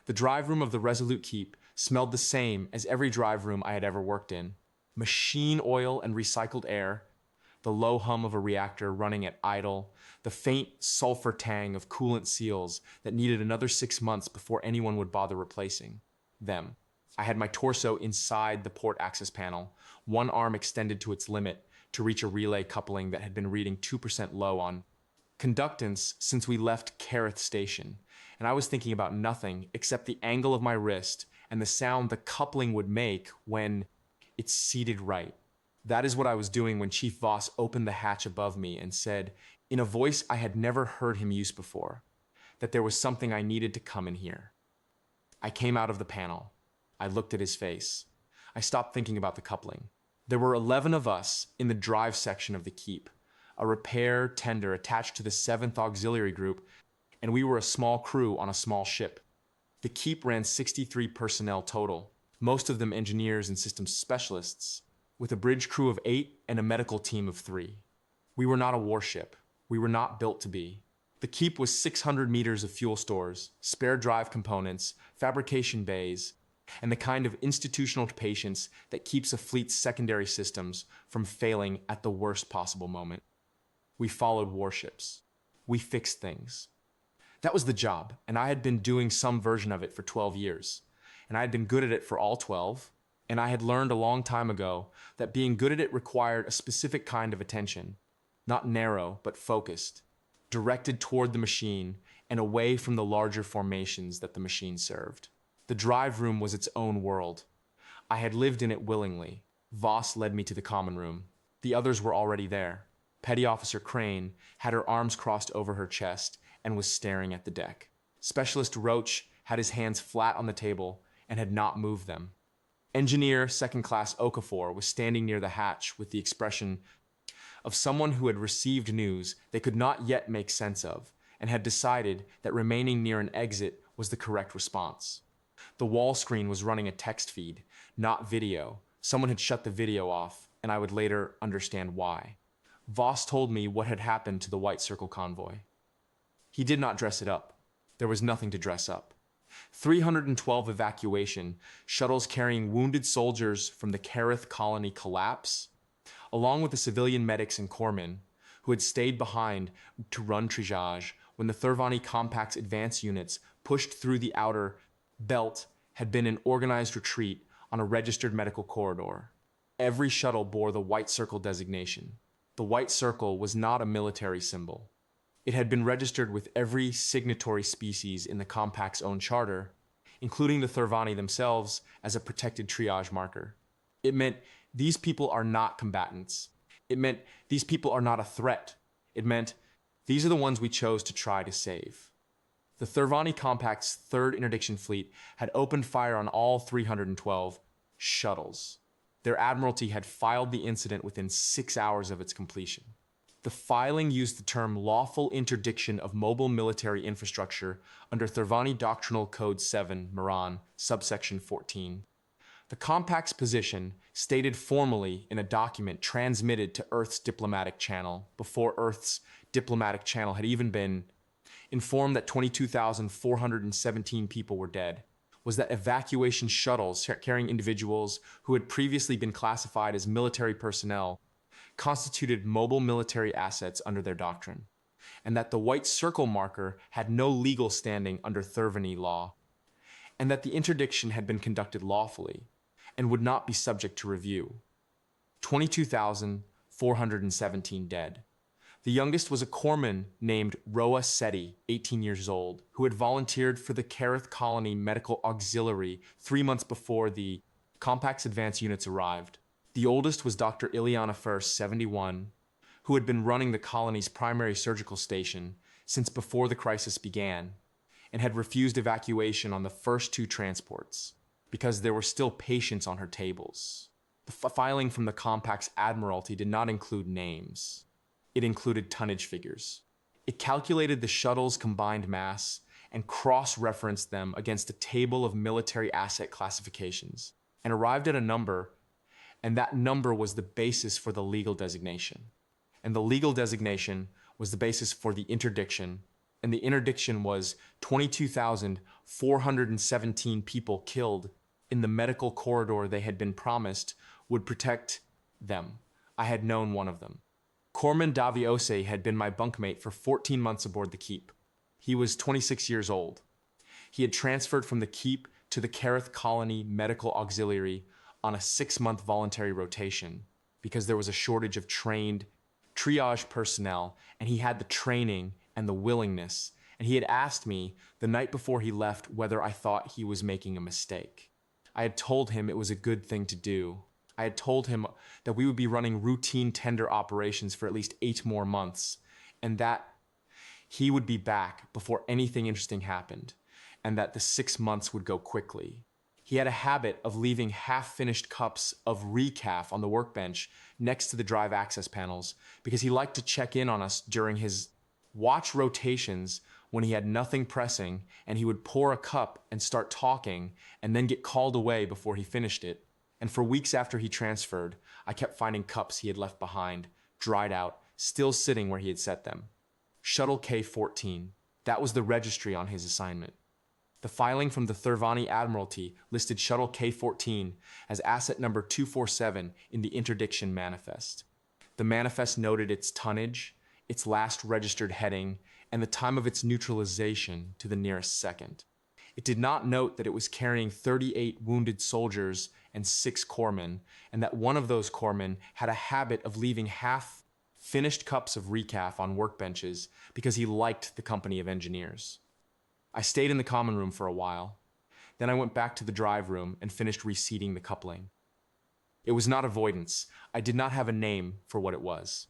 The drive room of the Resolute Keep smelled the same as every drive room I had ever worked in. Machine oil and recycled air, the low hum of a reactor running at idle, the faint sulfur tang of coolant seals that needed another 6 months before anyone would bother replacing them. I had my torso inside the port access panel, one arm extended to its limit to reach a relay coupling that had been reading 2% low on conductance since we left Kerrith station, and I was thinking about nothing except the angle of my wrist and the sound the coupling would make when it's seated right. That is what I was doing when Chief Voss opened the hatch above me and said, in a voice I had never heard him use before, that there was something I needed to come in here. I came out of the panel. I looked at his face. I stopped thinking about the coupling. There were 11 of us in the drive section of the Keep, a repair tender attached to the 7th Auxiliary Group, and we were a small crew on a small ship. The Keep ran 63 personnel total, most of them engineers and systems specialists, with a bridge crew of 8 and a medical team of 3. We were not a warship. We were not built to be. The Keep was 600 meters of fuel stores, spare drive components, fabrication bays, and the kind of institutional patience that keeps a fleet's secondary systems from failing at the worst possible moment. We followed warships. We fixed things. That was the job, and I had been doing some version of it for 12 years, and I had been good at it for all 12, and I had learned a long time ago that being good at it required a specific kind of attention, not narrow, but focused, directed toward the machine and away from the larger formations that the machine served. The drive room was its own world. I had lived in it willingly. Voss led me to the common room. The others were already there. Petty Officer Crane had her arms crossed over her chest and was staring at the deck. Specialist Roach had his hands flat on the table and had not moved them. Engineer Second Class Okafor was standing near the hatch with the expression of someone who had received news they could not yet make sense of and had decided that remaining near an exit was the correct response. The wall screen was running a text feed, not video. Someone had shut the video off, and I would later understand why. Voss told me what had happened to the White Circle convoy. He did not dress it up. There was nothing to dress up. 312 evacuation shuttles carrying wounded soldiers from the Kerrith colony collapse, along with the civilian medics and corpsmen who had stayed behind to run triage when the Thurvani Compact's advance units pushed through the outer belt, had been in organized retreat on a registered medical corridor. Every shuttle bore the White Circle designation. The White Circle was not a military symbol. It had been registered with every signatory species in the Compact's own charter, including the Thurvani themselves, as a protected triage marker. It meant these people are not combatants. It meant these people are not a threat. It meant these are the ones we chose to try to save. The Thurvani Compact's 3rd Interdiction Fleet had opened fire on all 312 shuttles. Their admiralty had filed the incident within 6 hours of its completion. The filing used the term lawful interdiction of mobile military infrastructure under Thurvani Doctrinal Code 7, Moran, subsection 14. The Compact's position, stated formally in a document transmitted to Earth's diplomatic channel before Earth's diplomatic channel had even been informed that 22,417 people were dead, was that evacuation shuttles carrying individuals who had previously been classified as military personnel constituted mobile military assets under their doctrine, and that the White Circle marker had no legal standing under Thurvani law, and that the interdiction had been conducted lawfully and would not be subject to review. 22,417 dead. The youngest was a corpsman named Roa Seti, 18 years old, who had volunteered for the Kerrith Colony Medical Auxiliary 3 months before the Compact's advance units arrived. The oldest was Dr. Ileana First, 71, who had been running the colony's primary surgical station since before the crisis began, and had refused evacuation on the first 2 transports because there were still patients on her tables. The filing from the Compact's Admiralty did not include names. It included tonnage figures. It calculated the shuttle's combined mass and cross-referenced them against a table of military asset classifications and arrived at a number, and that number was the basis for the legal designation. And the legal designation was the basis for the interdiction, and the interdiction was 417 people killed in the medical corridor they had been promised would protect them. I had known one of them. Corman Daviose had been my bunkmate for 14 months aboard the Keep. He was 26 years old. He had transferred from the Keep to the Kerrith Colony Medical Auxiliary on a 6-month voluntary rotation because there was a shortage of trained triage personnel, and he had the training and the willingness, and he had asked me the night before he left whether I thought he was making a mistake. I had told him it was a good thing to do. I had told him that we would be running routine tender operations for at least 8 more months, and that he would be back before anything interesting happened, and that the 6 months would go quickly. He had a habit of leaving half-finished cups of recaf on the workbench next to the drive access panels because he liked to check in on us during his watch rotations when he had nothing pressing, and he would pour a cup and start talking and then get called away before he finished it. And for weeks after he transferred, I kept finding cups he had left behind, dried out, still sitting where he had set them. Shuttle K-14. That was the registry on his assignment. The filing from the Thurvani Admiralty listed Shuttle K-14 as asset number 247 in the interdiction manifest. The manifest noted its tonnage, its last registered heading, and the time of its neutralization to the nearest second. It did not note that it was carrying 38 wounded soldiers and 6 corpsmen, and that one of those corpsmen had a habit of leaving half-finished cups of recaf on workbenches because he liked the company of engineers. I stayed in the common room for a while. Then I went back to the drive room and finished reseating the coupling. It was not avoidance. I did not have a name for what it was.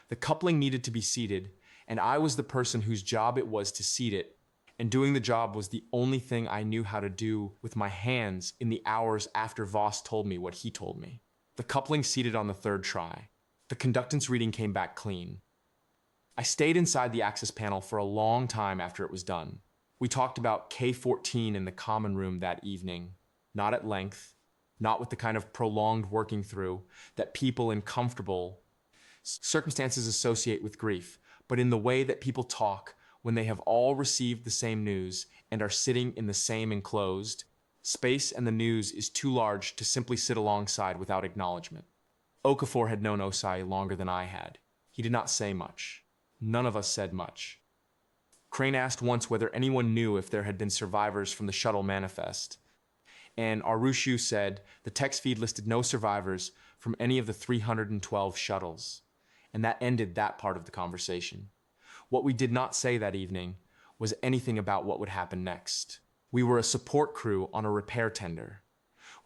The coupling needed to be seated, and I was the person whose job it was to seat it, and doing the job was the only thing I knew how to do with my hands in the hours after Voss told me what he told me. The coupling seated on the 3rd try. The conductance reading came back clean. I stayed inside the access panel for a long time after it was done. We talked about K-14 in the common room that evening, not at length, not with the kind of prolonged working through that people in comfortable circumstances associate with grief, but in the way that people talk when they have all received the same news and are sitting in the same enclosed space, and the news is too large to simply sit alongside without acknowledgement. Okafor had known Osai longer than I had. He did not say much. None of us said much. Crane asked once whether anyone knew if there had been survivors from the shuttle manifest, and Arushu said the text feed listed no survivors from any of the 312 shuttles, and that ended that part of the conversation. What we did not say that evening was anything about what would happen next. We were a support crew on a repair tender.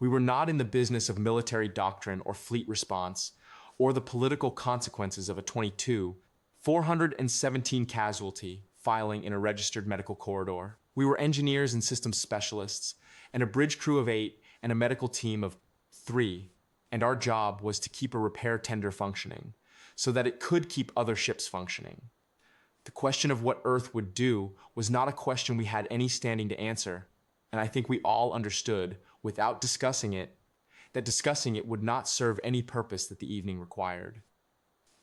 We were not in the business of military doctrine or fleet response, or the political consequences of a 417 casualty filing in a registered medical corridor. We were engineers and systems specialists, and a bridge crew of 8 and a medical team of 3, and our job was to keep a repair tender functioning, so that it could keep other ships functioning. The question of what Earth would do was not a question we had any standing to answer, and I think we all understood, without discussing it, that discussing it would not serve any purpose that the evening required.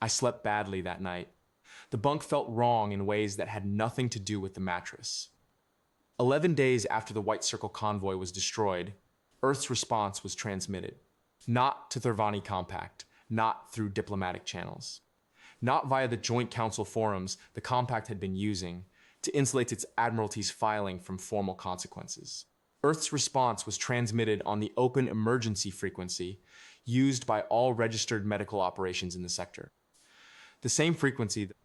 I slept badly that night. The bunk felt wrong in ways that had nothing to do with the mattress. 11 days after the White Circle convoy was destroyed, Earth's response was transmitted. Not to Thurvani Compact, not through diplomatic channels. Not via the Joint Council forums the Compact had been using to insulate its Admiralty's filing from formal consequences. Earth's response was transmitted on the open emergency frequency used by all registered medical operations in the sector. The same frequency the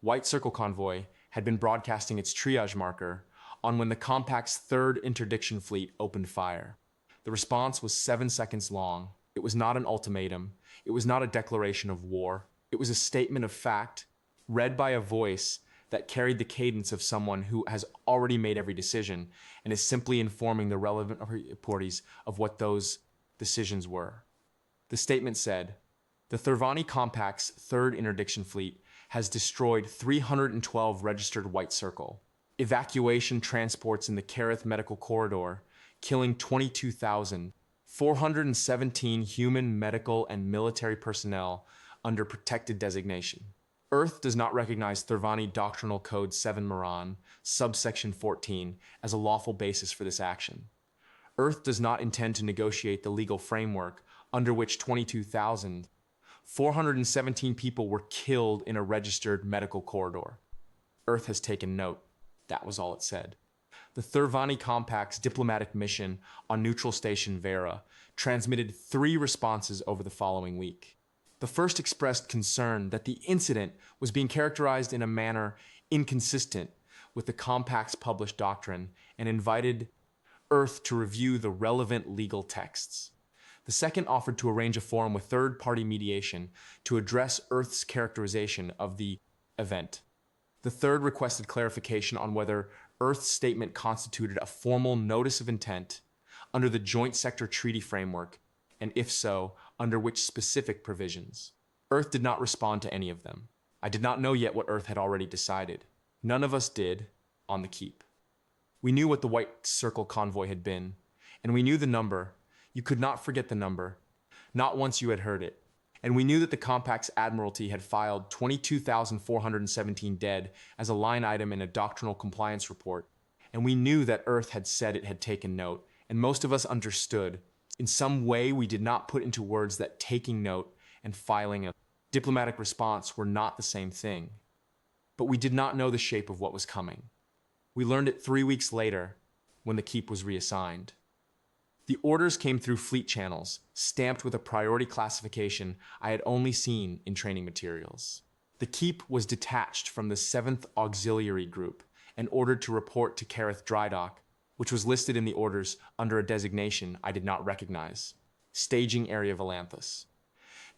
White Circle convoy had been broadcasting its triage marker on when the Compact's 3rd interdiction fleet opened fire. The response was 7 seconds long. It was not an ultimatum. It was not a declaration of war. It was a statement of fact, read by a voice that carried the cadence of someone who has already made every decision and is simply informing the relevant parties of what those decisions were. The statement said, "The Thurvani Compact's 3rd interdiction fleet has destroyed 312 registered White Circle. Evacuation transports in the Kerrith medical corridor, killing 22,417 human, medical, and military personnel under protected designation. Earth does not recognize Thurvani Doctrinal Code 7 Moran, subsection 14, as a lawful basis for this action. Earth does not intend to negotiate the legal framework under which 22,417 people were killed in a registered medical corridor. Earth has taken note. That was all it said. The Thurvani Compact's diplomatic mission on neutral station Vera transmitted 3 responses over the following week. The first expressed concern that the incident was being characterized in a manner inconsistent with the Compact's published doctrine and invited Earth to review the relevant legal texts. The second offered to arrange a forum with third-party mediation to address Earth's characterization of the event. The third requested clarification on whether Earth's statement constituted a formal notice of intent under the Joint Sector Treaty framework, and if so, under which specific provisions. Earth did not respond to any of them. I did not know yet what Earth had already decided. None of us did on the keep. We knew what the White Circle convoy had been, and we knew the number. You could not forget the number, not once you had heard it. And we knew that the Compact's Admiralty had filed 22,417 dead as a line item in a doctrinal compliance report, and we knew that Earth had said it had taken note, and most of us understood. In some way, we did not put into words that taking note and filing a diplomatic response were not the same thing. But we did not know the shape of what was coming. We learned it 3 weeks later, when the keep was reassigned. The orders came through fleet channels, stamped with a priority classification I had only seen in training materials. The keep was detached from the 7th Auxiliary Group and ordered to report to Kerrith Dry Dock, which was listed in the orders under a designation I did not recognize, Staging Area Volanthos.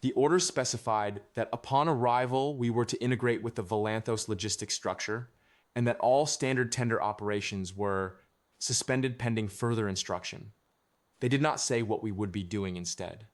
The orders specified that upon arrival we were to integrate with the Volanthos logistics structure, and that all standard tender operations were suspended pending further instruction. They did not say what we would be doing instead.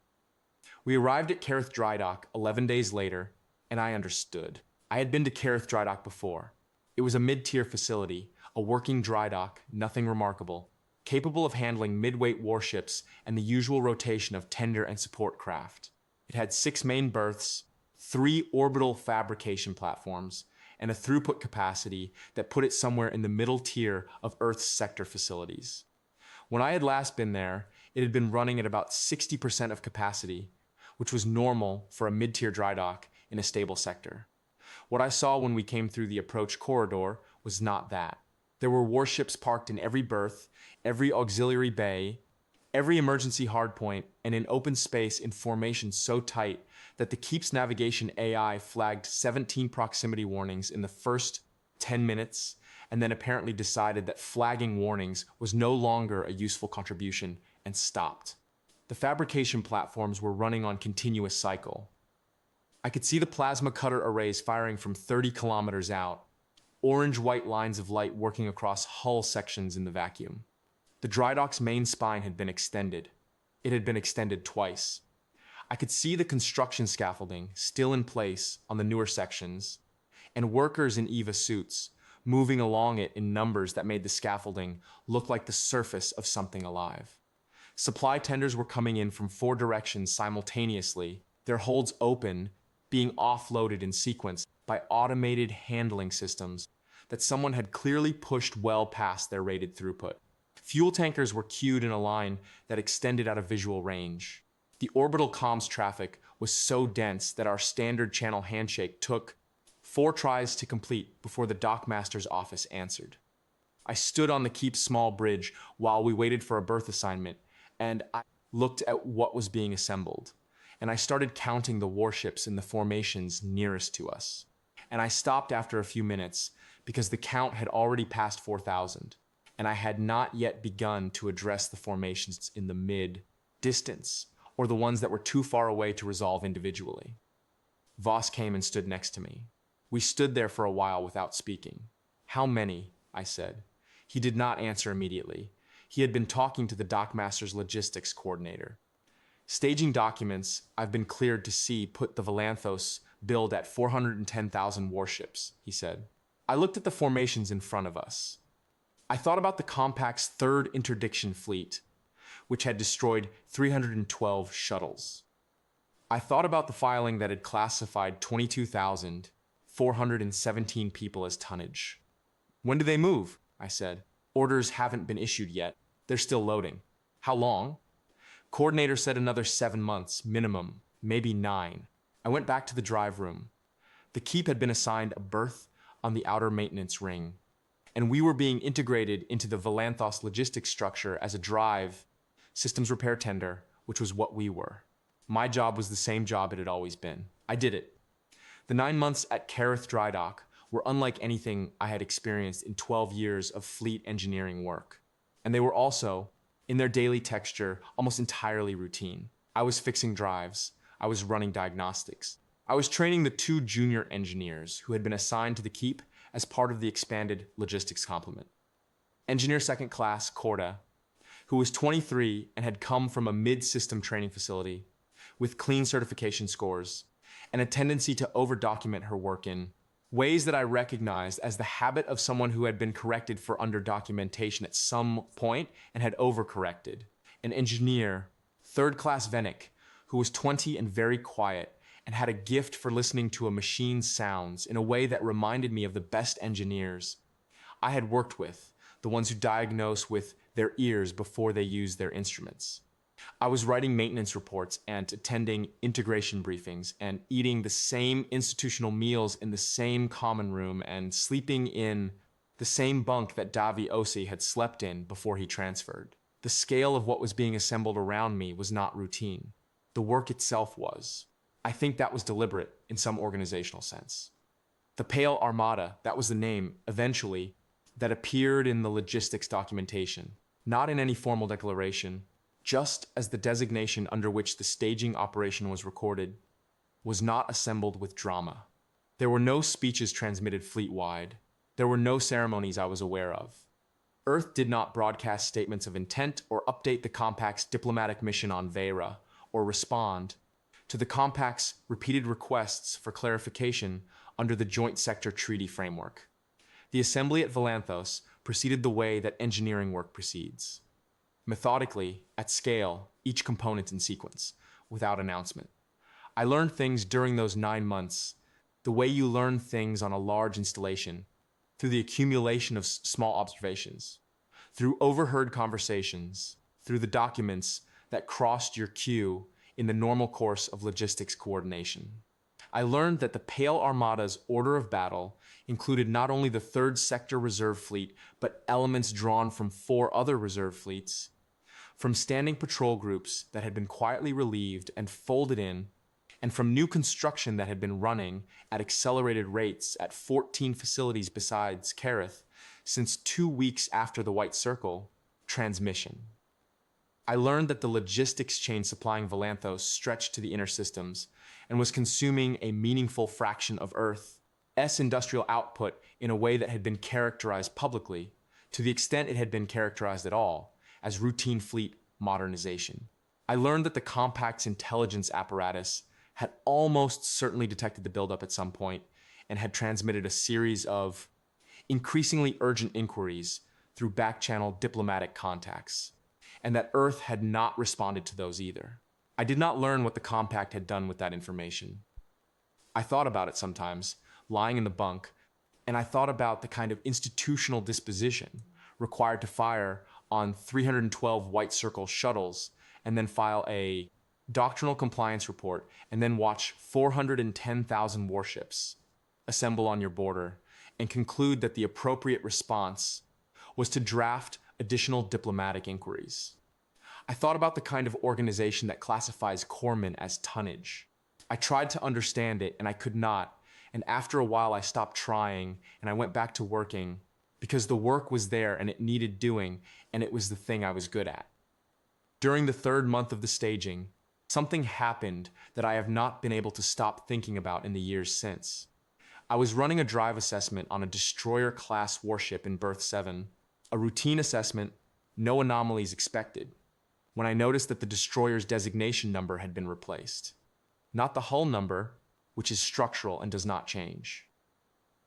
We arrived at Kerrith Dry Dock 11 days later, and I understood. I had been to Kerrith Dry Dock before. It was a mid-tier facility, a working dry dock, nothing remarkable, capable of handling mid-weight warships and the usual rotation of tender and support craft. It had 6 main berths, 3 orbital fabrication platforms, and a throughput capacity that put it somewhere in the middle tier of Earth's sector facilities. When I had last been there, it had been running at about 60% of capacity, which was normal for a mid-tier dry dock in a stable sector. What I saw when we came through the approach corridor was not that. There were warships parked in every berth, every auxiliary bay, every emergency hardpoint, and in open space in formation so tight that the Keep's navigation AI flagged 17 proximity warnings in the first 10 minutes, and then apparently decided that flagging warnings was no longer a useful contribution and stopped. The fabrication platforms were running on continuous cycle. I could see the plasma cutter arrays firing from 30 kilometers out, orange-white lines of light working across hull sections in the vacuum. The dry dock's main spine had been extended. It had been extended twice. I could see the construction scaffolding still in place on the newer sections, and workers in EVA suits moving along it in numbers that made the scaffolding look like the surface of something alive. Supply tenders were coming in from 4 directions simultaneously, their holds open, being offloaded in sequence by automated handling systems that someone had clearly pushed well past their rated throughput. Fuel tankers were queued in a line that extended out of visual range. The orbital comms traffic was so dense that our standard channel handshake took 4 tries to complete before the dockmaster's office answered. I stood on the Keep's small bridge while we waited for a berth assignment, and I looked at what was being assembled, and I started counting the warships in the formations nearest to us. And I stopped after a few minutes because the count had already passed 4,000, and I had not yet begun to address the formations in the mid-distance, or the ones that were too far away to resolve individually. Voss came and stood next to me. We stood there for a while without speaking. "How many?" I said. He did not answer immediately. He had been talking to the dockmaster's logistics coordinator. "Staging documents I've been cleared to see put the Volanthos build at 410,000 warships," he said. I looked at the formations in front of us. I thought about the Compact's 3rd interdiction fleet, which had destroyed 312 shuttles. I thought about the filing that had classified 22,000, 417 people as tonnage. When do they move? I said. Orders haven't been issued yet. They're still loading. How long? Coordinator said another 7 months, minimum, maybe 9. I went back to the drive room. The keep had been assigned a berth on the outer maintenance ring, and we were being integrated into the Valanthos logistics structure as a drive, systems repair tender, which was what we were. My job was the same job it had always been. I did it. The 9 months at Kerrith Dry Dock were unlike anything I had experienced in 12 years of fleet engineering work. And they were also, in their daily texture, almost entirely routine. I was fixing drives. I was running diagnostics. I was training the 2 junior engineers who had been assigned to the keep as part of the expanded logistics complement. Engineer Second Class Corda, who was 23 and had come from a mid-system training facility with clean certification scores and a tendency to over-document her work in ways that I recognized as the habit of someone who had been corrected for under-documentation at some point and had overcorrected. An engineer, Third Class Venick, who was 20 and very quiet and had a gift for listening to a machine's sounds in a way that reminded me of the best engineers I had worked with, the ones who diagnose with their ears before they use their instruments. I was writing maintenance reports and attending integration briefings and eating the same institutional meals in the same common room and sleeping in the same bunk that Davi Osi had slept in before he transferred. The scale of what was being assembled around me was not routine. The work itself was. I think that was deliberate in some organizational sense. The Pale Armada, that was the name, eventually, that appeared in the logistics documentation, not in any formal declaration, just as the designation under which the staging operation was recorded, was not assembled with drama. There were no speeches transmitted fleet-wide. There were no ceremonies I was aware of. Earth did not broadcast statements of intent or update the Compact's diplomatic mission on Vera, or respond to the Compact's repeated requests for clarification under the Joint Sector Treaty framework. The assembly at Valanthos proceeded the way that engineering work proceeds. Methodically, at scale, each component in sequence, without announcement. I learned things during those 9 months, the way you learn things on a large installation, through the accumulation of small observations, through overheard conversations, through the documents that crossed your queue in the normal course of logistics coordination. I learned that the Pale Armada's order of battle included not only the 3rd Sector Reserve Fleet, but elements drawn from 4 other reserve fleets, from standing patrol groups that had been quietly relieved and folded in, and from new construction that had been running at accelerated rates at 14 facilities besides Kerrith since 2 weeks after the White Circle transmission. I learned that the logistics chain supplying Valanthos stretched to the inner systems and was consuming a meaningful fraction of Earth's industrial output in a way that had been characterized publicly, to the extent it had been characterized at all, as routine fleet modernization. I learned that the Compact's intelligence apparatus had almost certainly detected the buildup at some point and had transmitted a series of increasingly urgent inquiries through back-channel diplomatic contacts, and that Earth had not responded to those either. I did not learn what the Compact had done with that information. I thought about it sometimes, lying in the bunk, and I thought about the kind of institutional disposition required to fire on 312 White Circle shuttles and then file a doctrinal compliance report and then watch 410,000 warships assemble on your border and conclude that the appropriate response was to draft additional diplomatic inquiries. I thought about the kind of organization that classifies corpsmen as tonnage. I tried to understand it and I could not, and after a while I stopped trying and I went back to working because the work was there and it needed doing and it was the thing I was good at. During the 3rd month of the staging, something happened that I have not been able to stop thinking about in the years since. I was running a drive assessment on a destroyer-class warship in Berth 7, a routine assessment, no anomalies expected, when I noticed that the destroyer's designation number had been replaced. Not the hull number, which is structural and does not change.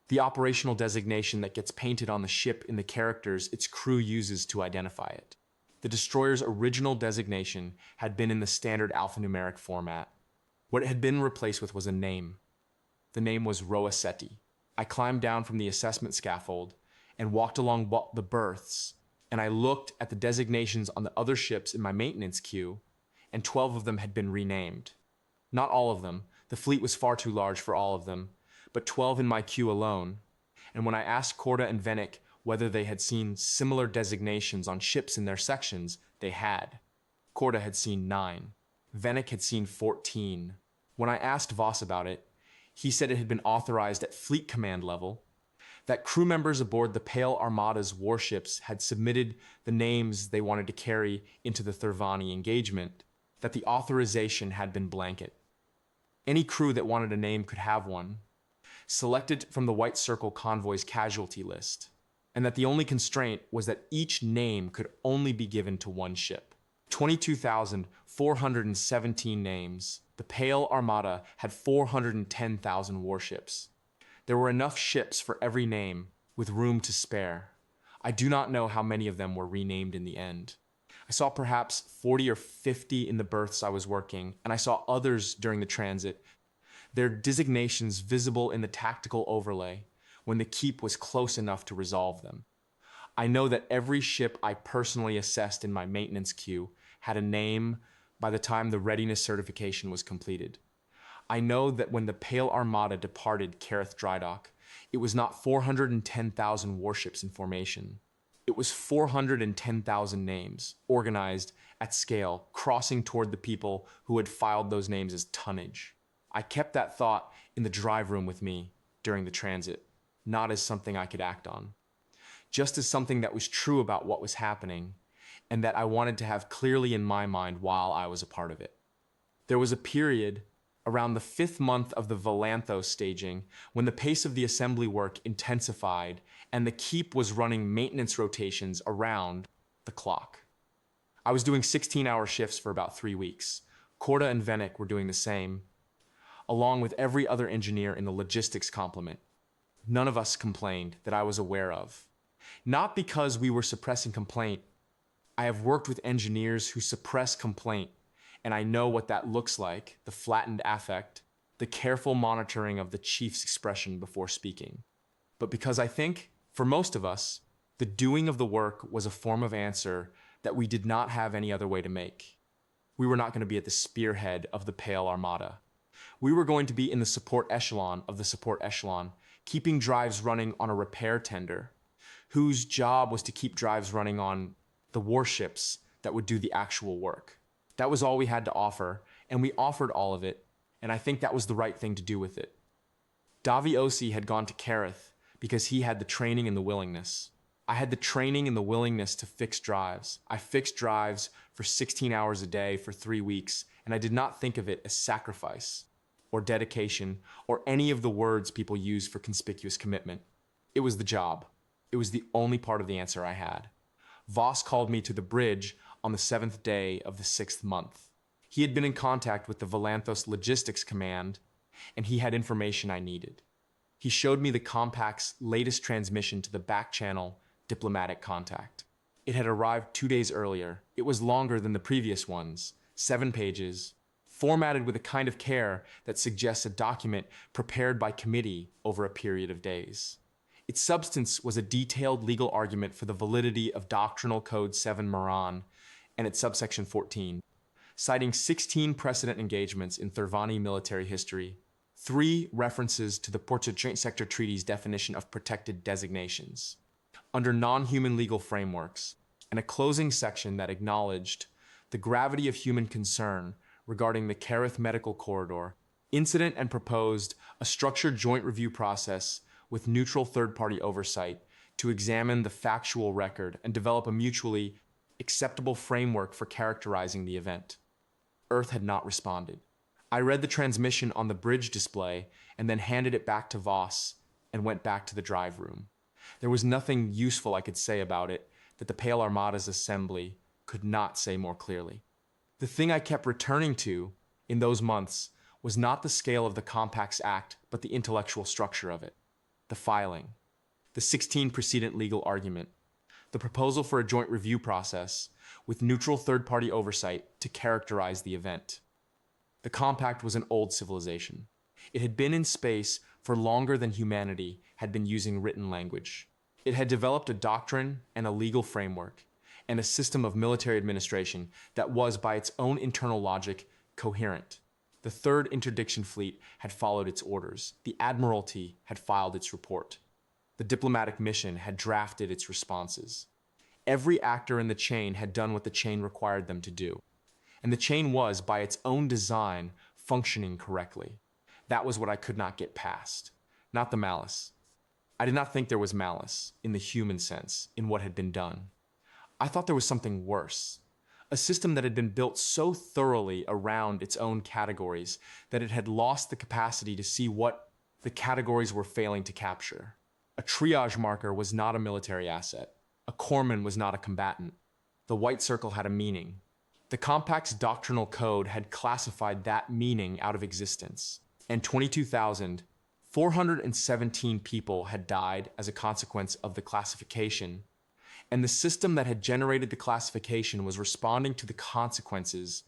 The operational designation that gets painted on the ship in the characters its crew uses to identify it. The destroyer's original designation had been in the standard alphanumeric format. What it had been replaced with was a name. The name was Roasetti. I climbed down from the assessment scaffold and walked along the berths, and I looked at the designations on the other ships in my maintenance queue, and 12 of them had been renamed. Not all of them. The fleet was far too large for all of them, but 12 in my queue alone. And when I asked Korda and Venick whether they had seen similar designations on ships in their sections, they had. Korda had seen 9. Venick had seen 14. When I asked Voss about it, he said it had been authorized at fleet command level, that crew members aboard the Pale Armada's warships had submitted the names they wanted to carry into the Thurvani engagement, that the authorization had been blanket. Any crew that wanted a name could have one, selected from the White Circle convoy's casualty list, and that the only constraint was that each name could only be given to one ship. 22,417 names. The Pale Armada had 410,000 warships. There were enough ships for every name, with room to spare. I do not know how many of them were renamed in the end. I saw perhaps 40 or 50 in the berths I was working, and I saw others during the transit, their designations visible in the tactical overlay when the keep was close enough to resolve them. I know that every ship I personally assessed in my maintenance queue had a name by the time the readiness certification was completed. I know that when the Pale Armada departed Kerrith Drydock, it was not 410,000 warships in formation. It was 410,000 names, organized at scale, crossing toward the people who had filed those names as tonnage. I kept that thought in the drive room with me during the transit, not as something I could act on, just as something that was true about what was happening and that I wanted to have clearly in my mind while I was a part of it. There was a period around the 5th month of the Valanthos staging when the pace of the assembly work intensified and the keep was running maintenance rotations around the clock. I was doing 16-hour shifts for about 3 weeks. Korda and Venick were doing the same, along with every other engineer in the logistics complement. None of us complained that I was aware of. Not because we were suppressing complaint. I have worked with engineers who suppress complaint, and I know what that looks like, the flattened affect, the careful monitoring of the chief's expression before speaking. But because I think, for most of us, the doing of the work was a form of answer that we did not have any other way to make. We were not going to be at the spearhead of the Pale Armada. We were going to be in the support echelon of the support echelon, keeping drives running on a repair tender, whose job was to keep drives running on the warships that would do the actual work. That was all we had to offer, and we offered all of it, and I think that was the right thing to do with it. Davi Osi had gone to Kerrith because he had the training and the willingness. I had the training and the willingness to fix drives. I fixed drives for 16 hours a day for 3 weeks, and I did not think of it as sacrifice or dedication or any of the words people use for conspicuous commitment. It was the job. It was the only part of the answer I had. Voss called me to the bridge on the 7th day of the 6th month. He had been in contact with the Valanthos Logistics Command, and he had information I needed. He showed me the Compact's latest transmission to the back-channel diplomatic contact. It had arrived 2 days earlier. It was longer than the previous ones, 7 pages, formatted with a kind of care that suggests a document prepared by committee over a period of days. Its substance was a detailed legal argument for the validity of Doctrinal Code 7 Moran and its subsection 14, citing 16 precedent engagements in Thurvani military history, 3 references to the Porta Joint Sector Treaty's definition of protected designations under non-human legal frameworks, and a closing section that acknowledged the gravity of human concern regarding the Kerrith Medical Corridor incident and proposed a structured joint review process with neutral third-party oversight to examine the factual record and develop a mutually acceptable framework for characterizing the event. Earth had not responded. I read the transmission on the bridge display and then handed it back to Voss and went back to the drive room. There was nothing useful I could say about it that the Pale Armada's assembly could not say more clearly. The thing I kept returning to in those months was not the scale of the Compact's act, but the intellectual structure of it. The filing, the 16 precedent legal argument, the proposal for a joint review process with neutral third-party oversight to characterize the event. The Compact was an old civilization. It had been in space for longer than humanity had been using written language. It had developed a doctrine and a legal framework, and a system of military administration that was, by its own internal logic, coherent. The Third Interdiction Fleet had followed its orders. The Admiralty had filed its report. The diplomatic mission had drafted its responses. Every actor in the chain had done what the chain required them to do. And the chain was, by its own design, functioning correctly. That was what I could not get past. Not the malice. I did not think there was malice, in the human sense, in what had been done. I thought there was something worse. A system that had been built so thoroughly around its own categories that it had lost the capacity to see what the categories were failing to capture. A triage marker was not a military asset. A corpsman was not a combatant. The white circle had a meaning. The Compact's doctrinal code had classified that meaning out of existence, and 22,417 people had died as a consequence of the classification, and the system that had generated the classification was responding to the consequences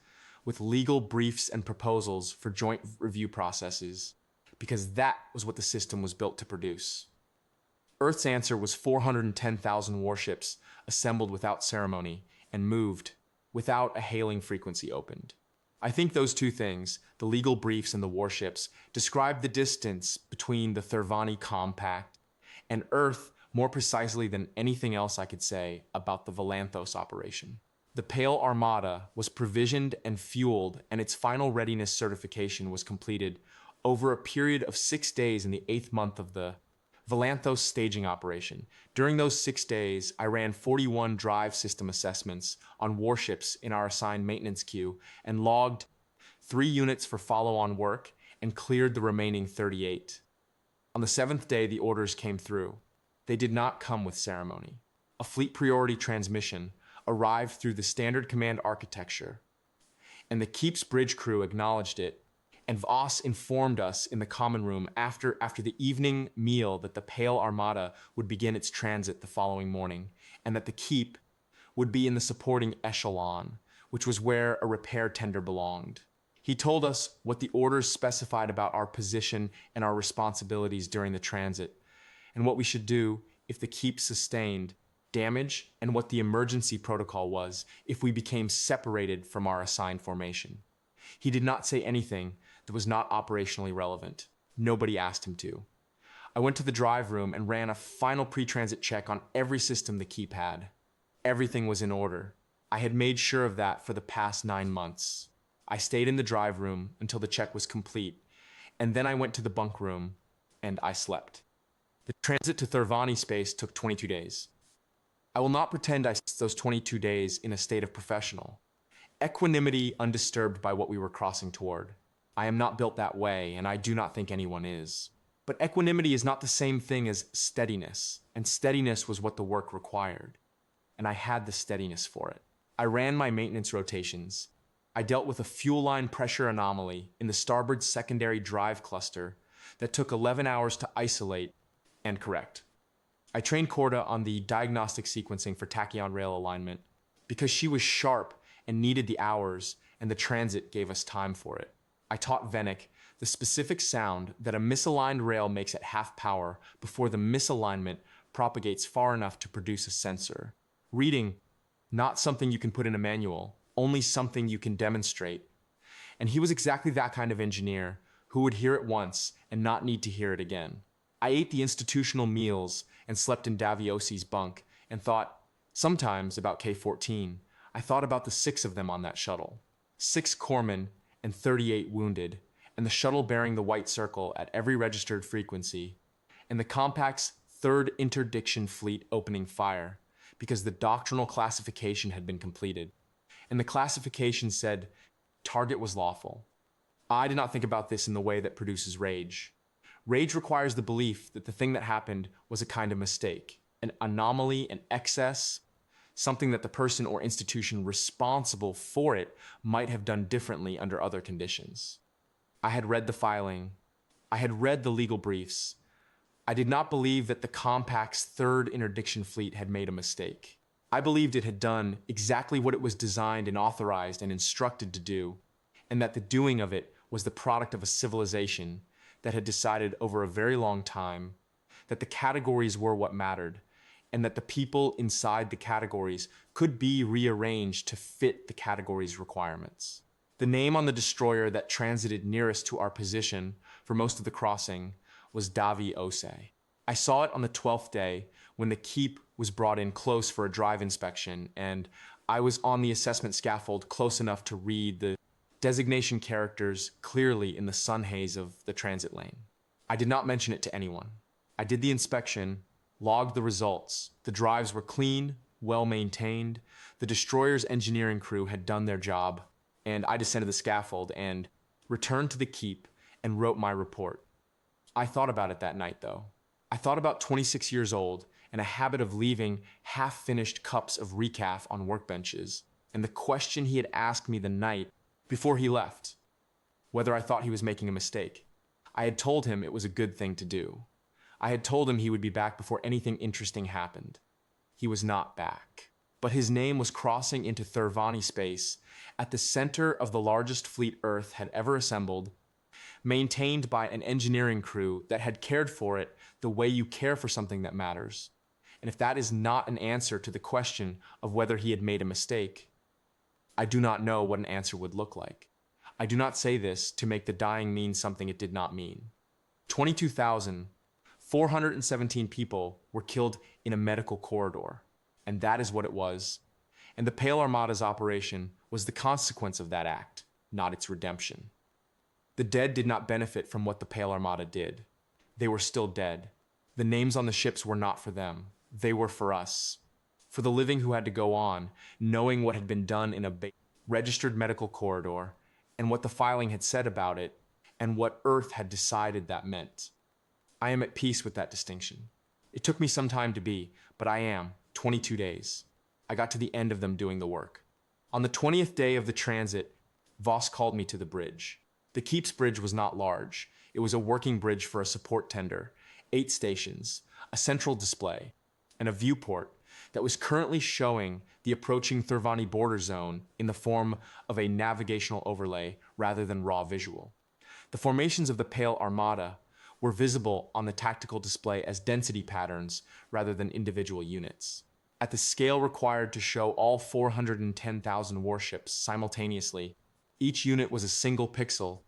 with legal briefs and proposals for joint review processes, because that was what the system was built to produce. Earth's answer was 410,000 warships assembled without ceremony and moved without a hailing frequency opened. I think those two things, the legal briefs and the warships, describe the distance between the Thurvani Compact and Earth more precisely than anything else I could say about the Volanthos operation. The Pale Armada was provisioned and fueled, and its final readiness certification was completed over a period of 6 days in the 8th month of the Volanthos staging operation. During those 6 days, I ran 41 drive system assessments on warships in our assigned maintenance queue and logged 3 units for follow-on work and cleared the remaining 38. On the 7th day, the orders came through. They did not come with ceremony. A fleet priority transmission arrived through the standard command architecture, and the Keep's bridge crew acknowledged it, and Voss informed us in the common room after the evening meal that the Pale Armada would begin its transit the following morning, and that the Keep would be in the supporting echelon, which was where a repair tender belonged. He told us what the orders specified about our position and our responsibilities during the transit, and what we should do if the Keep sustained damage, and what the emergency protocol was if we became separated from our assigned formation. He did not say anything that was not operationally relevant. Nobody asked him to. I went to the drive room and ran a final pre-transit check on every system the Keep had. Everything was in order. I had made sure of that for the past 9 months. I stayed in the drive room until the check was complete, and then I went to the bunk room and I slept. The transit to Thurvani space took 22 days. I will not pretend I spent those 22 days in a state of professional. Equanimity undisturbed by what we were crossing toward. I am not built that way, and I do not think anyone is. But equanimity is not the same thing as steadiness, and steadiness was what the work required. And I had the steadiness for it. I ran my maintenance rotations. I dealt with a fuel line pressure anomaly in the starboard secondary drive cluster that took 11 hours to isolate and correct. I trained Corda on the diagnostic sequencing for tachyon rail alignment because she was sharp and needed the hours, and the transit gave us time for it. I taught Venick the specific sound that a misaligned rail makes at half power before the misalignment propagates far enough to produce a sensor. Reading, not something you can put in a manual, only something you can demonstrate. And he was exactly that kind of engineer who would hear it once and not need to hear it again. I ate the institutional meals and slept in Daviosi's bunk and thought, sometimes, about K-14. I thought about the 6 of them on that shuttle. 6 corpsmen and 38 wounded, and the shuttle bearing the white circle at every registered frequency, and the Compact's Third Interdiction Fleet opening fire, because the doctrinal classification had been completed. And the classification said, target was lawful. I did not think about this in the way that produces rage. Rage requires the belief that the thing that happened was a kind of mistake, an anomaly, an excess, something that the person or institution responsible for it might have done differently under other conditions. I had read the filing. I had read the legal briefs. I did not believe that the Compact's Third Interdiction Fleet had made a mistake. I believed it had done exactly what it was designed and authorized and instructed to do, and that the doing of it was the product of a civilization that had decided over a very long time that the categories were what mattered, and that the people inside the categories could be rearranged to fit the category's requirements. The name on the destroyer that transited nearest to our position for most of the crossing was Davi Ose. I saw it on the 12th day when the keep was brought in close for a drive inspection, and I was on the assessment scaffold close enough to read the designation characters clearly in the sun haze of the transit lane. I did not mention it to anyone. I did the inspection, logged the results. The drives were clean, well maintained. The destroyer's engineering crew had done their job, and I descended the scaffold and returned to the keep and wrote my report. I thought about it that night, though. I thought about 26 years old and a habit of leaving half-finished cups of recaf on workbenches, and the question he had asked me the night before he left, whether I thought he was making a mistake. I had told him it was a good thing to do. I had told him he would be back before anything interesting happened. He was not back. But his name was crossing into Thurvani space at the center of the largest fleet Earth had ever assembled, maintained by an engineering crew that had cared for it the way you care for something that matters. And if that is not an answer to the question of whether he had made a mistake, I do not know what an answer would look like. I do not say this to make the dying mean something it did not mean. 22,417 people were killed in a medical corridor, and that is what it was. And the Pale Armada's operation was the consequence of that act, not its redemption. The dead did not benefit from what the Pale Armada did. They were still dead. The names on the ships were not for them. They were for us. For the living who had to go on, knowing what had been done in a registered medical corridor, and what the filing had said about it, and what Earth had decided that meant. I am at peace with that distinction. It took me some time to be, but I am, 22 days. I got to the end of them doing the work. On the 20th day of the transit, Voss called me to the bridge. The Keep's bridge was not large. It was a working bridge for a support tender, 8 stations, a central display, and a viewport that was currently showing the approaching Thurvani border zone in the form of a navigational overlay rather than raw visual. The formations of the Pale Armada were visible on the tactical display as density patterns rather than individual units. At the scale required to show all 410,000 warships simultaneously, each unit was a single pixel,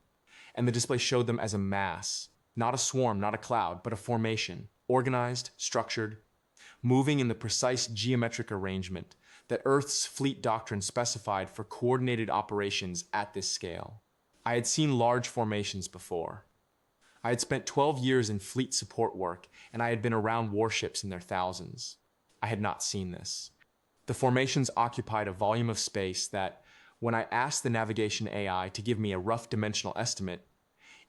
and the display showed them as a mass, not a swarm, not a cloud, but a formation, organized, structured, moving in the precise geometric arrangement that Earth's fleet doctrine specified for coordinated operations at this scale. I had seen large formations before. I had spent 12 years in fleet support work, and I had been around warships in their thousands. I had not seen this. The formations occupied a volume of space that, when I asked the navigation AI to give me a rough dimensional estimate,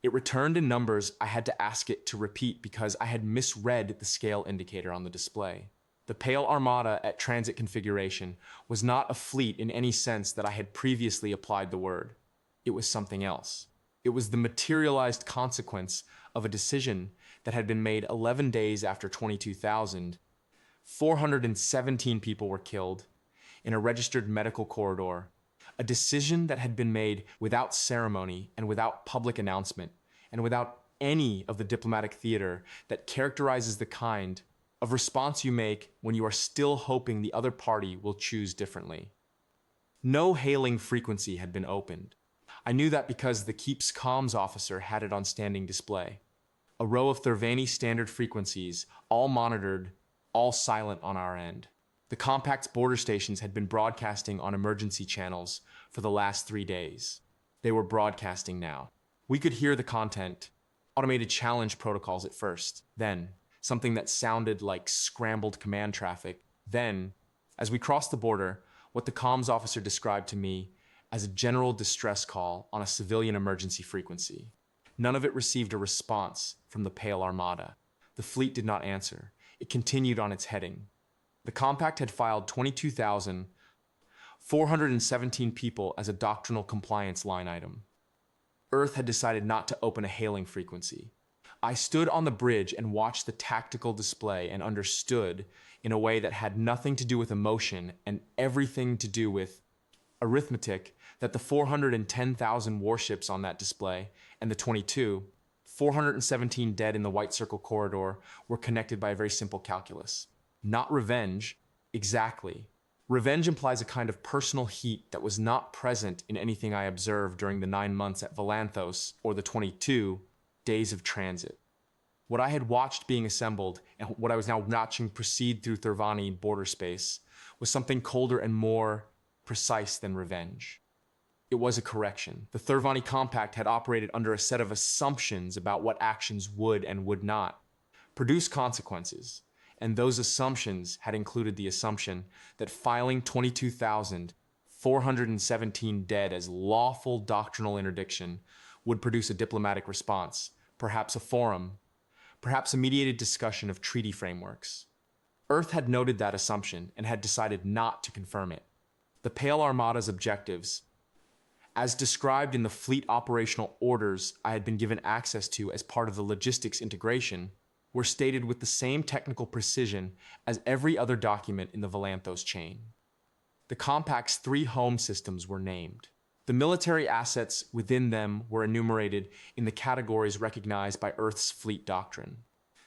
it returned in numbers I had to ask it to repeat because I had misread the scale indicator on the display. The Pale Armada at transit configuration was not a fleet in any sense that I had previously applied the word. It was something else. It was the materialized consequence of a decision that had been made 11 days after 22,000. 417 people were killed in a registered medical corridor. A decision that had been made without ceremony and without public announcement, and without any of the diplomatic theater that characterizes the kind of response you make when you are still hoping the other party will choose differently. No hailing frequency had been opened. I knew that because the Keep's comms officer had it on standing display. A row of Thurvani standard frequencies, all monitored, all silent on our end. The Compact's border stations had been broadcasting on emergency channels for the last 3 days. They were broadcasting now. We could hear the content, automated challenge protocols at first, then something that sounded like scrambled command traffic, then, as we crossed the border, what the comms officer described to me as a general distress call on a civilian emergency frequency. None of it received a response from the Pale Armada. The fleet did not answer. It continued on its heading. The Compact had filed 22,417 people as a doctrinal compliance line item. Earth had decided not to open a hailing frequency. I stood on the bridge and watched the tactical display and understood, in a way that had nothing to do with emotion and everything to do with arithmetic, that the 410,000 warships on that display and the 417 dead in the White Circle corridor were connected by a very simple calculus. Not revenge, exactly. Revenge implies a kind of personal heat that was not present in anything I observed during the 9 months at Valanthos or the 22 days of transit. What I had watched being assembled and what I was now watching proceed through Thurvani border space was something colder and more precise than revenge. It was a correction. The Thurvani Compact had operated under a set of assumptions about what actions would and would not produce consequences, and those assumptions had included the assumption that filing 22,417 dead as lawful doctrinal interdiction would produce a diplomatic response, perhaps a forum, perhaps a mediated discussion of treaty frameworks. Earth had noted that assumption and had decided not to confirm it. The Pale Armada's objectives, as described in the fleet operational orders I had been given access to as part of the logistics integration, were stated with the same technical precision as every other document in the Valanthos chain. The Compact's 3 home systems were named. The military assets within them were enumerated in the categories recognized by Earth's fleet doctrine.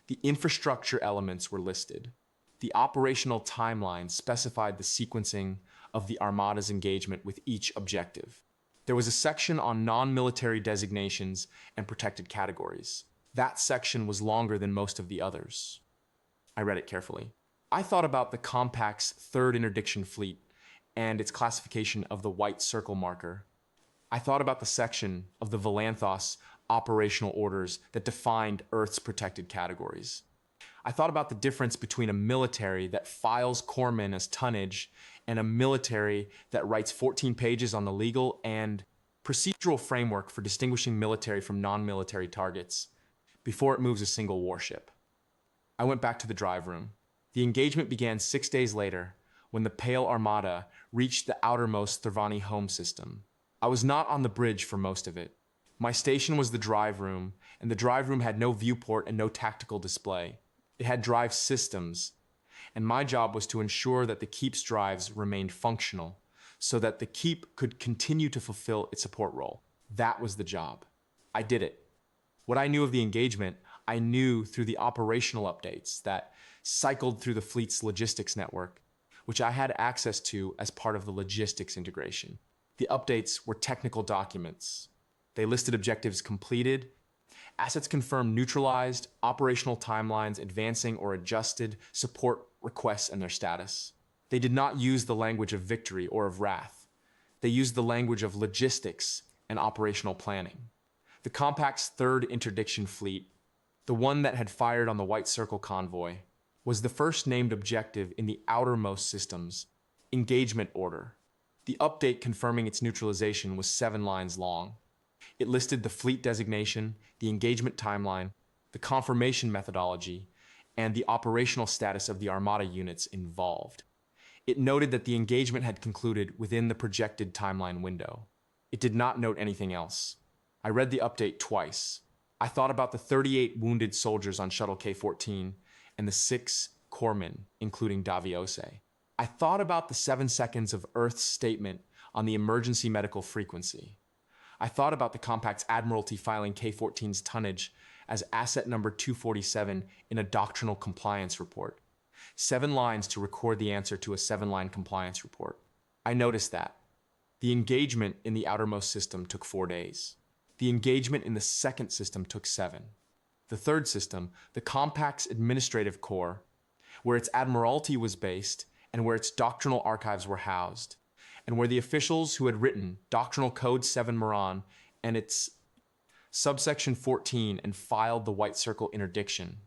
The infrastructure elements were listed. The operational timeline specified the sequencing of the Armada's engagement with each objective. There was a section on non-military designations and protected categories. That section was longer than most of the others. I read it carefully. I thought about the Compact's 3rd interdiction fleet and its classification of the White Circle marker. I thought about the section of the Valanthos operational orders that defined Earth's protected categories. I thought about the difference between a military that files corpsmen as tonnage and a military that writes 14 pages on the legal and procedural framework for distinguishing military from non-military targets before it moves a single warship. I went back to the drive room. The engagement began 6 days later when the Pale Armada reached the outermost Thurvani home system. I was not on the bridge for most of it. My station was the drive room, and the drive room had no viewport and no tactical display. It had drive systems, and my job was to ensure that the Keep's drives remained functional so that the Keep could continue to fulfill its support role. That was the job. I did it. What I knew of the engagement, I knew through the operational updates that cycled through the fleet's logistics network, which I had access to as part of the logistics integration. The updates were technical documents. They listed objectives completed, assets confirmed neutralized, operational timelines advancing or adjusted, support requests and their status. They did not use the language of victory or of wrath. They used the language of logistics and operational planning. The Compact's 3rd interdiction fleet, the one that had fired on the White Circle convoy, was the first named objective in the outermost system's engagement order. The update confirming its neutralization was 7 lines long. It listed the fleet designation, the engagement timeline, the confirmation methodology, and the operational status of the Armada units involved. It noted that the engagement had concluded within the projected timeline window. It did not note anything else. I read the update twice. I thought about the 38 wounded soldiers on Shuttle K-14 and the 6 corpsmen, including Daviose. I thought about the 7 seconds of Earth's statement on the emergency medical frequency. I thought about the Compact's Admiralty filing K-14's tonnage as asset number 247 in a doctrinal compliance report. 7 lines to record the answer to a 7-line compliance report. I noticed that. The engagement in the outermost system took 4 days. The engagement in the 2nd system took 7. The 3rd system, the Compact's administrative core, where its Admiralty was based and where its doctrinal archives were housed, and where the officials who had written Doctrinal Code 7 Moran and its subsection 14 and filed the White Circle interdiction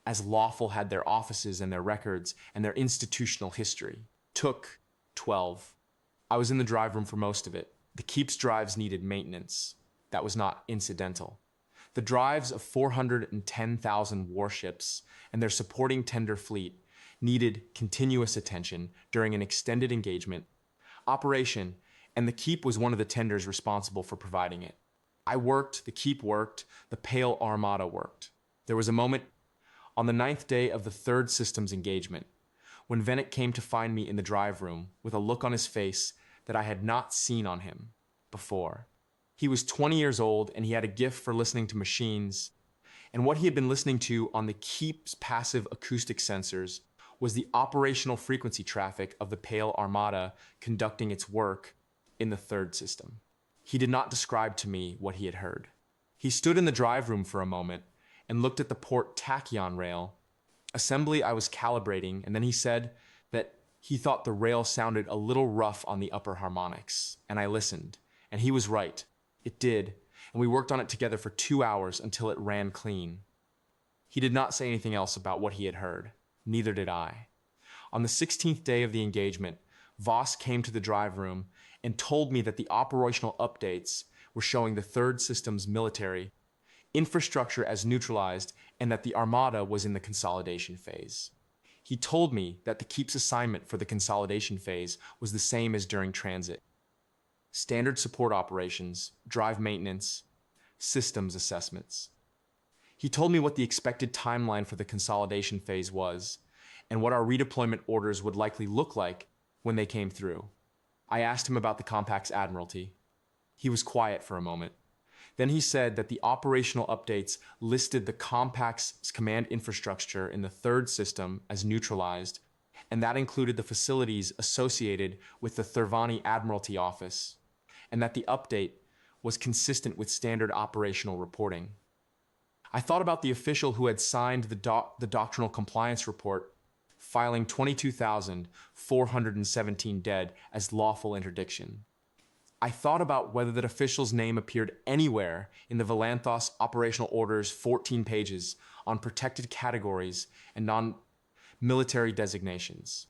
as lawful had their offices and their records and their institutional history, took 12. I was in the drive room for most of it. The Keep's drives needed maintenance. That was not incidental. The drives of 410,000 warships and their supporting tender fleet needed continuous attention during an extended engagement operation, and the Keep was one of the tenders responsible for providing it. I worked, the Keep worked, the Pale Armada worked. There was a moment on the 9th day of the 3rd system's engagement when Vennick came to find me in the drive room with a look on his face that I had not seen on him before. He was 20 years old and he had a gift for listening to machines And what he had been listening to on the keep's passive acoustic sensors was the operational frequency traffic of the Pale Armada conducting its work in the third system. He did not describe to me what he had heard. He stood in the drive room for a moment and looked at the port tachyon rail assembly I was calibrating, and then he said that he thought the rail sounded a little rough on the upper harmonics, and I listened, and he was right. It did, and we worked on it together for 2 hours until it ran clean. He did not say anything else about what he had heard. Neither did I. On the 16th day of the engagement, Voss came to the drive room and told me that the operational updates were showing the third system's military infrastructure as neutralized and that the Armada was in the consolidation phase. He told me that the keep's assignment for the consolidation phase was the same as during transit. Standard support operations, drive maintenance, systems assessments. He told me what the expected timeline for the consolidation phase was and what our redeployment orders would likely look like when they came through. I asked him about the Compact's admiralty. He was quiet for a moment. Then he said that the operational updates listed the Compact's command infrastructure in the third system as neutralized, and that included the facilities associated with the Thurvani Admiralty Office, and that the update was consistent with standard operational reporting. I thought about the official who had signed the doctrinal compliance report, filing 22,417 dead as lawful interdiction. I thought about whether that official's name appeared anywhere in the Valanthos Operational Order's 14 pages on protected categories and non-military designations.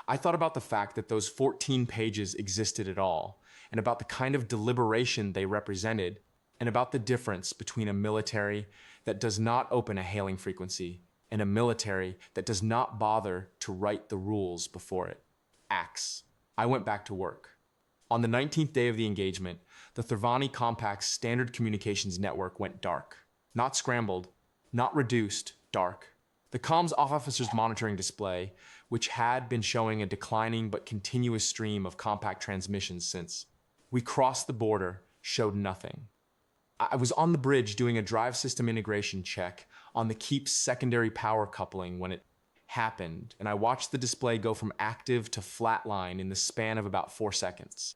I thought about the fact that those 14 pages existed at all, and about the kind of deliberation they represented, and about the difference between a military that does not open a hailing frequency and a military that does not bother to write the rules before it acts. I went back to work. On the 19th day of the engagement, the Thurvani Compact's standard communications network went dark. Not scrambled, not reduced, dark. The comms officer's monitoring display, which had been showing a declining but continuous stream of Compact transmissions since we crossed the border, showed nothing. I was on the bridge doing a drive system integration check on the keep's secondary power coupling when it happened, and I watched the display go from active to flatline in the span of about 4 seconds,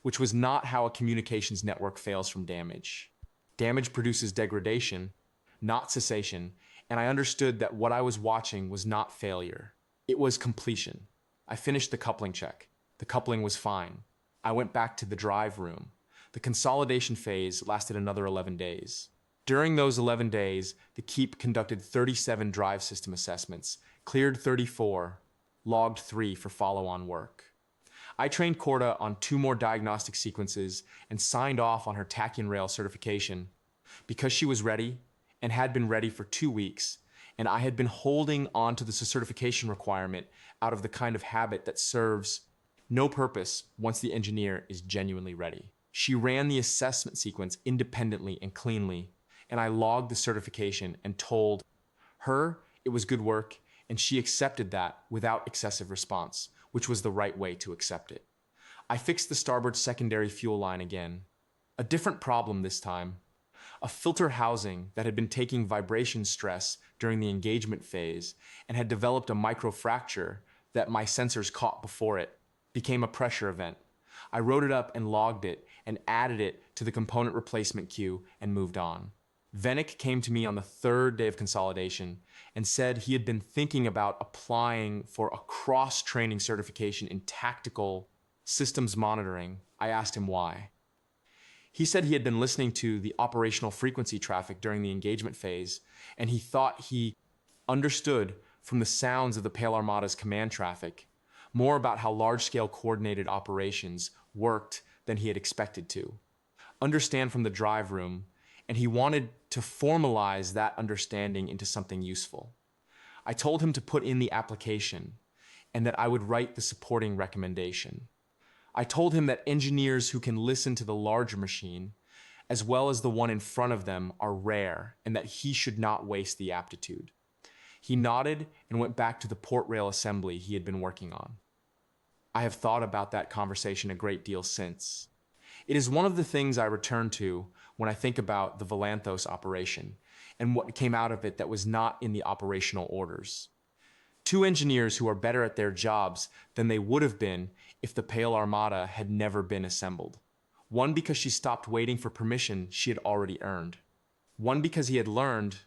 which was not how a communications network fails from damage. Damage produces degradation, not cessation, and I understood that what I was watching was not failure. It was completion. I finished the coupling check. The coupling was fine. I went back to the drive room. The consolidation phase lasted another 11 days. During those 11 days, the Keep conducted 37 drive system assessments, cleared 34, logged 3 for follow-on work. I trained Corda on 2 more diagnostic sequences and signed off on her tachyon rail certification because she was ready and had been ready for 2 weeks, and I had been holding on to the certification requirement out of the kind of habit that serves no purpose once the engineer is genuinely ready. She ran the assessment sequence independently and cleanly, and I logged the certification and told her it was good work, and she accepted that without excessive response, which was the right way to accept it. I fixed the starboard secondary fuel line again. A different problem this time. A filter housing that had been taking vibration stress during the engagement phase and had developed a microfracture that my sensors caught before it became a pressure event. I wrote it up and logged it and added it to the component replacement queue and moved on. Venick came to me on the 3rd day of consolidation and said he had been thinking about applying for a cross-training certification in tactical systems monitoring. I asked him why. He said he had been listening to the operational frequency traffic during the engagement phase, and he thought he understood from the sounds of the Pale Armada's command traffic more about how large-scale coordinated operations worked than he had expected to understand from the drive room, and he wanted to formalize that understanding into something useful. I told him to put in the application and that I would write the supporting recommendation. I told him that engineers who can listen to the larger machine, as well as the one in front of them, are rare and that he should not waste the aptitude. He nodded and went back to the port rail assembly he had been working on. I have thought about that conversation a great deal since. It is one of the things I return to when I think about the Valanthos operation, and what came out of it that was not in the operational orders. Two engineers who are better at their jobs than they would have been if the Pale Armada had never been assembled. One because she stopped waiting for permission she had already earned. One because he had learned,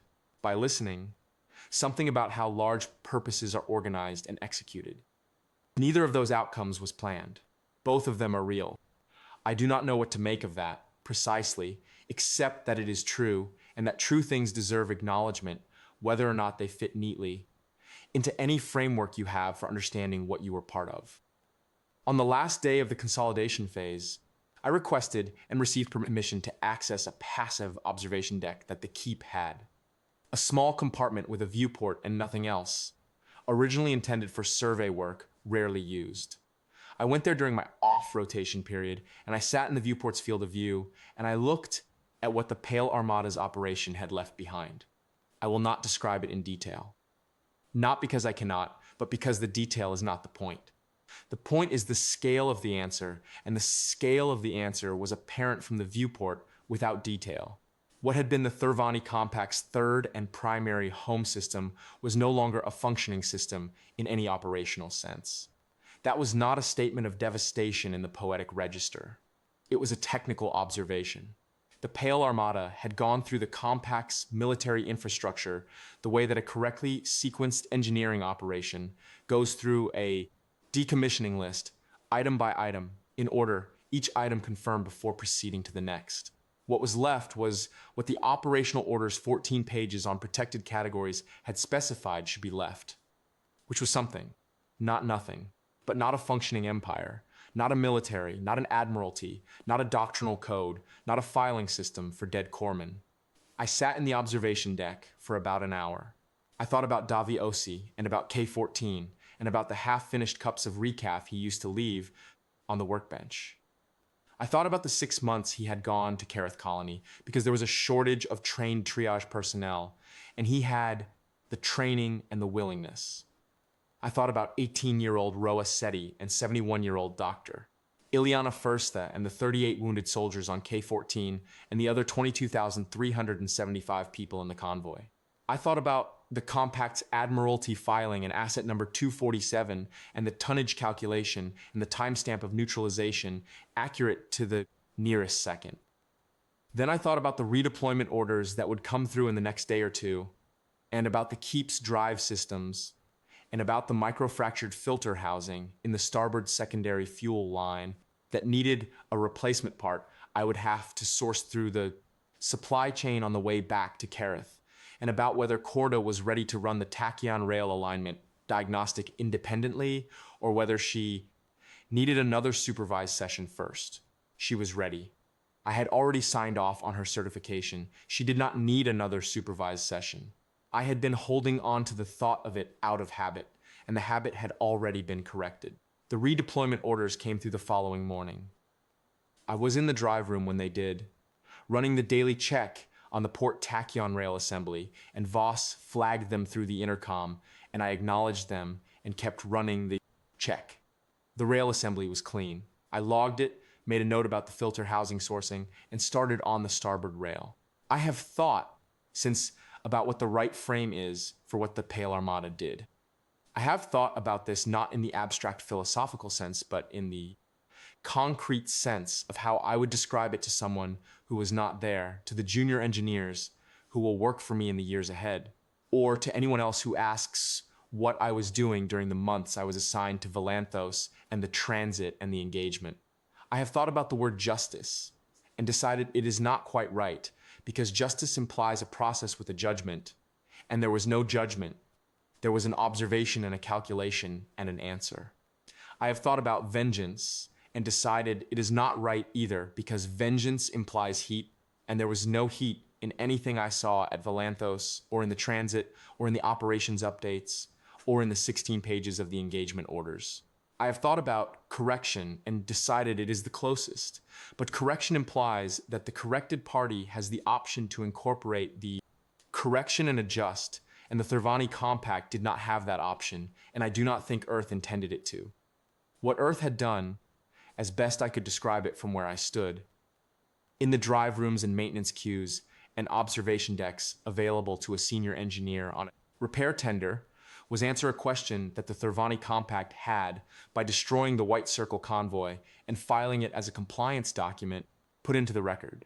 by listening, something about how large purposes are organized and executed. Neither of those outcomes was planned. Both of them are real. I do not know what to make of that, precisely, except that it is true, and that true things deserve acknowledgement, whether or not they fit neatly into any framework you have for understanding what you were part of. On the last day of the consolidation phase, I requested and received permission to access a passive observation deck that the Keep had. A small compartment with a viewport and nothing else, originally intended for survey work, rarely used. I went there during my off-rotation period, and I sat in the viewport's field of view, and I looked at what the Pale Armada's operation had left behind. I will not describe it in detail. Not because I cannot, but because the detail is not the point. The point is the scale of the answer, and the scale of the answer was apparent from the viewport without detail. What had been the Thurvani Compact's third and primary home system was no longer a functioning system in any operational sense. That was not a statement of devastation in the poetic register. It was a technical observation. The Pale Armada had gone through the Compact's military infrastructure the way that a correctly sequenced engineering operation goes through a decommissioning list, item by item, in order, each item confirmed before proceeding to the next. What was left was what the operational order's 14 pages on protected categories had specified should be left, which was something, not nothing, but not a functioning empire, not a military, not an admiralty, not a doctrinal code, not a filing system for dead corpsmen. I sat in the observation deck for about an hour. I thought about Davi Osi and about K-14 and about the half-finished cups of recaf he used to leave on the workbench. I thought about the 6 months he had gone to Kerrith Colony because there was a shortage of trained triage personnel, and he had the training and the willingness. I thought about 18-year-old Roa Seti and 71-year-old Doctor, Ileana Firsta and the 38 wounded soldiers on K-14 and the other 22,375 people in the convoy. I thought about the Compact's Admiralty filing and asset number 247 and the tonnage calculation and the timestamp of neutralization accurate to the nearest second. Then I thought about the redeployment orders that would come through in the next day or two, and about the Keep's drive systems, and about the microfractured filter housing in the starboard secondary fuel line that needed a replacement part I would have to source through the supply chain on the way back to Kerrith, and about whether Corda was ready to run the tachyon rail alignment diagnostic independently, or whether she needed another supervised session first. She was ready. I had already signed off on her certification. She did not need another supervised session. I had been holding on to the thought of it out of habit, and the habit had already been corrected. The redeployment orders came through the following morning. I was in the drive room when they did, running the daily check on the port tachyon rail assembly, and Voss flagged them through the intercom, and I acknowledged them and kept running the check. The rail assembly was clean. I logged it, made a note about the filter housing sourcing, and started on the starboard rail. I have thought since about what the right frame is for what the Pale Armada did. I have thought about this not in the abstract philosophical sense, but in the concrete sense of how I would describe it to someone who was not there, to the junior engineers who will work for me in the years ahead, or to anyone else who asks what I was doing during the months I was assigned to Valanthos and the transit and the engagement. I have thought about the word justice and decided it is not quite right, because justice implies a process with a judgment, and there was no judgment. There was an observation and a calculation and an answer. I have thought about vengeance and decided it is not right either, because vengeance implies heat, and there was no heat in anything I saw at Valanthos, or in the transit, or in the operations updates, or in the 16 pages of the engagement orders. I have thought about correction and decided it is the closest, but correction implies that the corrected party has the option to incorporate the correction and adjust, and the Thurvani Compact did not have that option, and I do not think Earth intended it to. What Earth had done, as best I could describe it from where I stood, in the drive rooms and maintenance queues, and observation decks available to a senior engineer on a repair tender was answer a question that the Thurvani Compact had by destroying the White Circle convoy and filing it as a compliance document put into the record.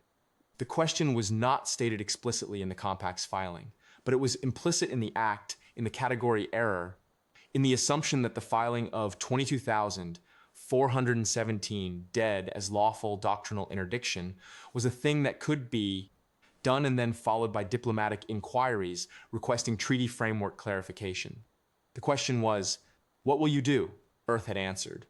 The question was not stated explicitly in the Compact's filing, but it was implicit in the act in the category error, in the assumption that the filing of 22,417 dead as lawful doctrinal interdiction was a thing that could be done and then followed by diplomatic inquiries requesting treaty framework clarification. The question was, "What will you do?" Earth had answered.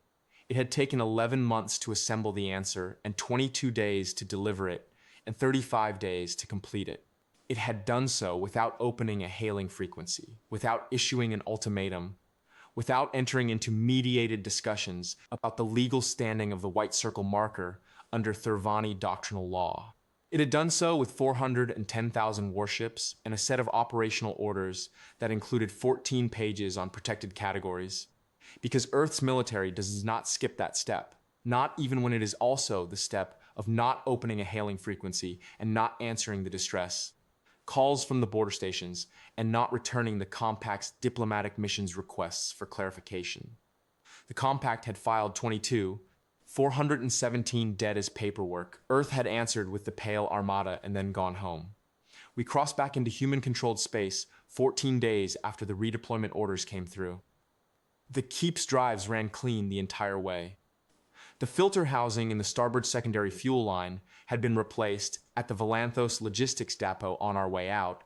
It had taken 11 months to assemble the answer and 22 days to deliver it and 35 days to complete it. It had done so without opening a hailing frequency, without issuing an ultimatum, without entering into mediated discussions about the legal standing of the White Circle marker under Thurvani doctrinal law. It had done so with 410,000 warships and a set of operational orders that included 14 pages on protected categories, because Earth's military does not skip that step, not even when it is also the step of not opening a hailing frequency and not answering the distress calls from the border stations, and not returning the Compact's diplomatic missions requests for clarification. The Compact had filed 417 dead as paperwork. Earth had answered with the pale Armada and then gone home. We crossed back into human-controlled space 14 days after the redeployment orders came through. The Keep's drives ran clean the entire way. The filter housing in the starboard secondary fuel line had been replaced at the Valanthos logistics depot on our way out,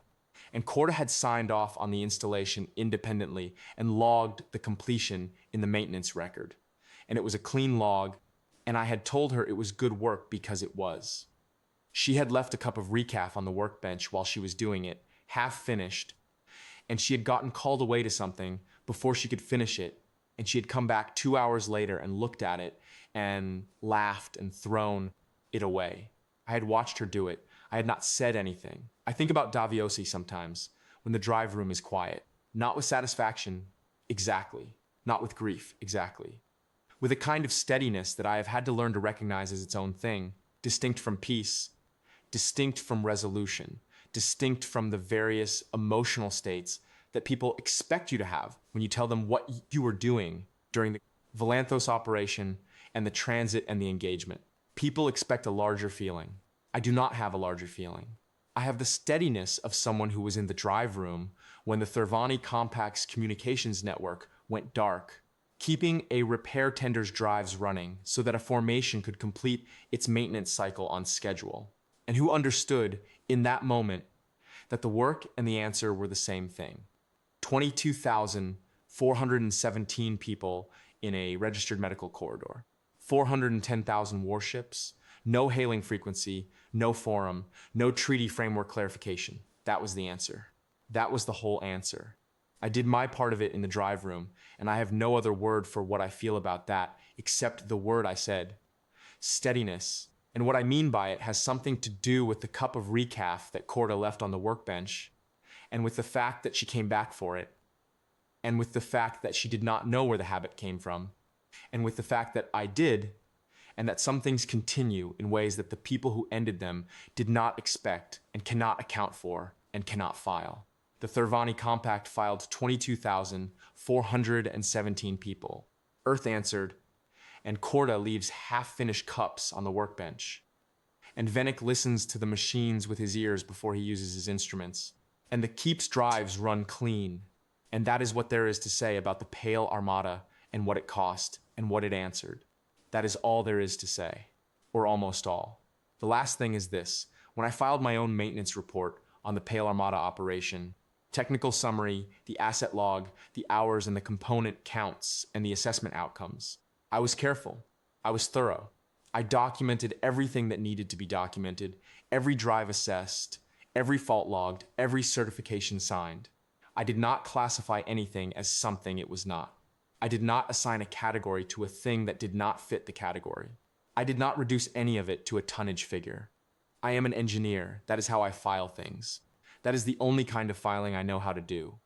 and Corda had signed off on the installation independently and logged the completion in the maintenance record. And it was a clean log, and I had told her it was good work because it was. She had left a cup of recaf on the workbench while she was doing it, half finished, and she had gotten called away to something before she could finish it, and she had come back 2 hours later and looked at it and laughed and thrown it away. I had watched her do it. I had not said anything. I think about Daviosi sometimes, when the drive room is quiet. Not with satisfaction, exactly. Not with grief, exactly. With a kind of steadiness that I have had to learn to recognize as its own thing, distinct from peace, distinct from resolution, distinct from the various emotional states that people expect you to have when you tell them what you were doing during the Valanthos operation and the transit and the engagement. People expect a larger feeling. I do not have a larger feeling. I have the steadiness of someone who was in the drive room when the Thurvani Compact's communications network went dark, keeping a repair tender's drives running so that a formation could complete its maintenance cycle on schedule, and who understood in that moment that the work and the answer were the same thing. 22,417 people in a registered medical corridor, 410,000 warships, no hailing frequency, no forum, no treaty framework clarification. That was the answer. That was the whole answer. I did my part of it in the drive room, and I have no other word for what I feel about that except the word I said. Steadiness. And what I mean by it has something to do with the cup of recaf that Corda left on the workbench, and with the fact that she came back for it, and with the fact that she did not know where the habit came from, and with the fact that I did, and that some things continue in ways that the people who ended them did not expect and cannot account for and cannot file. The Thurvani Compact filed 22,417 people. Earth answered, and Corda leaves half-finished cups on the workbench. And Venick listens to the machines with his ears before he uses his instruments. And the Keep's drives run clean. And that is what there is to say about the pale Armada and what it cost and what it answered. That is all there is to say, or almost all. The last thing is this. When I filed my own maintenance report on the pale Armada operation, technical summary, the asset log, the hours and the component counts, and the assessment outcomes, I was careful. I was thorough. I documented everything that needed to be documented, every drive assessed, every fault logged, every certification signed. I did not classify anything as something it was not. I did not assign a category to a thing that did not fit the category. I did not reduce any of it to a tonnage figure. I am an engineer. That is how I file things. That is the only kind of filing I know how to do.